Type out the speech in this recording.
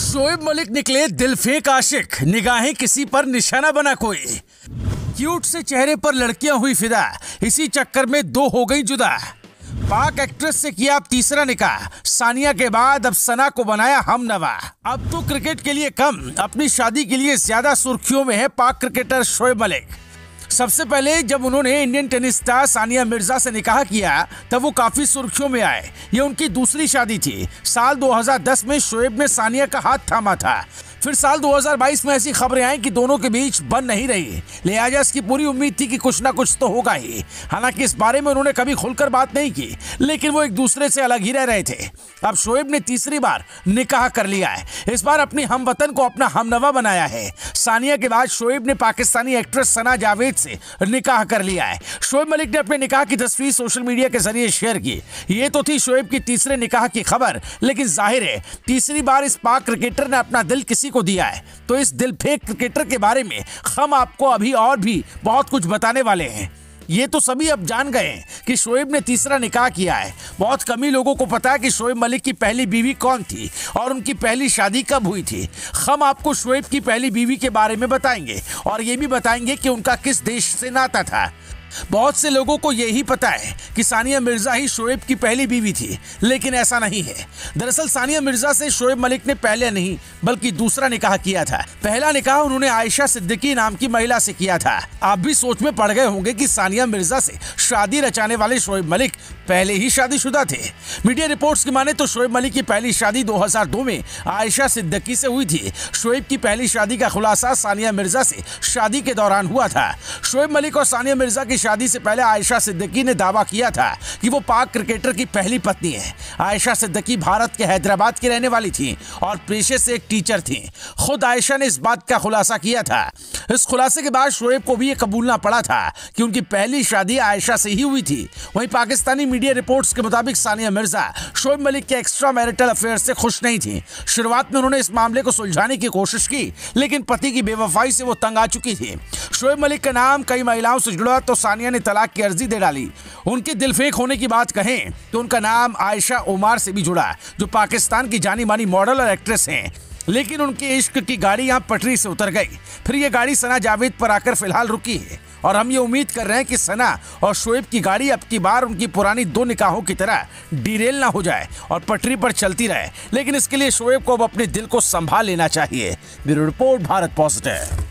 शोएब मलिक निकले दिल फेंक आशिक, निगाहें किसी पर निशाना बना कोई। क्यूट से चेहरे पर लड़कियां हुई फिदा, इसी चक्कर में दो हो गई जुदा। पाक एक्ट्रेस से किया अब तीसरा निकाह, सानिया के बाद अब सना को बनाया हमनवा। अब तो क्रिकेट के लिए कम, अपनी शादी के लिए ज्यादा सुर्खियों में है पाक क्रिकेटर शोएब मलिक। सबसे पहले जब उन्होंने Indian tennis star Sania Mirza से निकाह किया तब वो काफी सुर्खियों में आए। ये उनकी दूसरी शादी थी। साल 2010 में शोएब ने सानिया का हाथ थामा था। फिर साल 2022 में ऐसी खबरें आई कि दोनों के बीच बन नहीं रही, लिहाजा इसकी पूरी उम्मीद थी कि कुछ ना कुछ तो होगा ही। हालांकि इस बारे में उन्होंने कभी खुलकर बात नहीं की, लेकिन वो एक दूसरे से अलग ही रह रहे थे। अब शोएब ने तीसरी बार निकाह कर लिया है। इस बार अपनी हमवतन को अपना हमनवा बनाया है। सानिया के बाद शोएब ने पाकिस्तानी एक्ट्रेस सना जावेद से निकाह कर लिया है। शोएब मलिक ने अपने निकाह की तस्वीर सोशल मीडिया के जरिए शेयर की। ये तो थी शोएब की तीसरे निकाह की खबर, लेकिन जाहिर है तीसरी बार इस पाक क्रिकेटर ने अपना दिल किसी को दिया है। तो इस दिल फेंक क्रिकेटर के बारे में हम आपको अभी और भी बहुत कुछ बताने वाले हैं। ये तो सभी अब जान गए हैं कि शोएब ने तीसरा निकाह किया है। बहुत कम ही लोगों को पता है कि शोएब मलिक की पहली बीवी कौन थी और उनकी पहली शादी कब हुई थी। हम आपको शोएब की पहली बीवी के बारे में बताएंगे और ये भी बताएंगे कि उनका किस देश से नाता था। बहुत से लोगों को यही पता है कि सानिया मिर्जा ही शोएब की पहली बीवी थी, लेकिन ऐसा नहीं है। दरअसल सानिया मिर्जा से शोएब मलिक ने पहले नहीं बल्कि दूसरा निकाह किया था। पहला निकाह उन्होंने आयशा सिद्दीकी नाम की महिला से किया था। आप भी सोच में पड़ गए होंगे कि सानिया मिर्जा से शादी रचाने वाले शोएब मलिक पहले ही शादीशुदा थे। मीडिया रिपोर्ट्स की माने तो शोएब मलिक की पहली शादी 2002 में आयशा सिद्दीकी से हुई थी। शोएब की पहली शादी का खुलासा सानिया मिर्जा से शादी के दौरान हुआ था। शोएब मलिक और सानिया मिर्जा की शादी से पहले आयशा सिद्दीकी ने दावा किया था कि वो पाक क्रिकेटर की पहली पत्नी है। आयशा सिद्दीकी भारत के हैदराबाद की रहने वाली थी और पेशे से एक टीचर थी। खुद आयशा ने इस बात का खुलासा किया था। इस खुलासे के बाद शोएब को भी ये कबूलना पड़ा था कि उनकी पहली शादी आयशा से ही हुई थी। वहीं पाकिस्तानी मीडिया रिपोर्ट्स के मुताबिक सानिया मिर्जा शोएब मलिक के एक्स्ट्रा मैरिटल अफेयर से खुश नहीं थी। शुरुआत में उन्होंने इस मामले को सुलझाने की कोशिश की, लेकिन पति की बेवफाई से वो तंग आ चुकी थी। शोएब मलिक का नाम कई महिलाओं से जुड़ा तो सानिया ने तलाक की अर्जी दे डाली। उनके दिल फेंक होने की बात कहें तो उनका नाम आयशा उमार से भी जुड़ा, जो पाकिस्तान की जानी मानी मॉडल और एक्ट्रेस हैं। लेकिन उनके इश्क की गाड़ी यहाँ पटरी से उतर गई। फिर ये गाड़ी सना जावेद पर आकर फिलहाल रुकी है और हम ये उम्मीद कर रहे हैं कि सना और शोएब की गाड़ी अब की बार उनकी पुरानी दो निकाहों की तरह डिरेल ना हो जाए और पटरी पर चलती रहे। लेकिन इसके लिए शोएब को अब अपने दिल को संभाल लेना चाहिए। Bureau report, Bharat positive.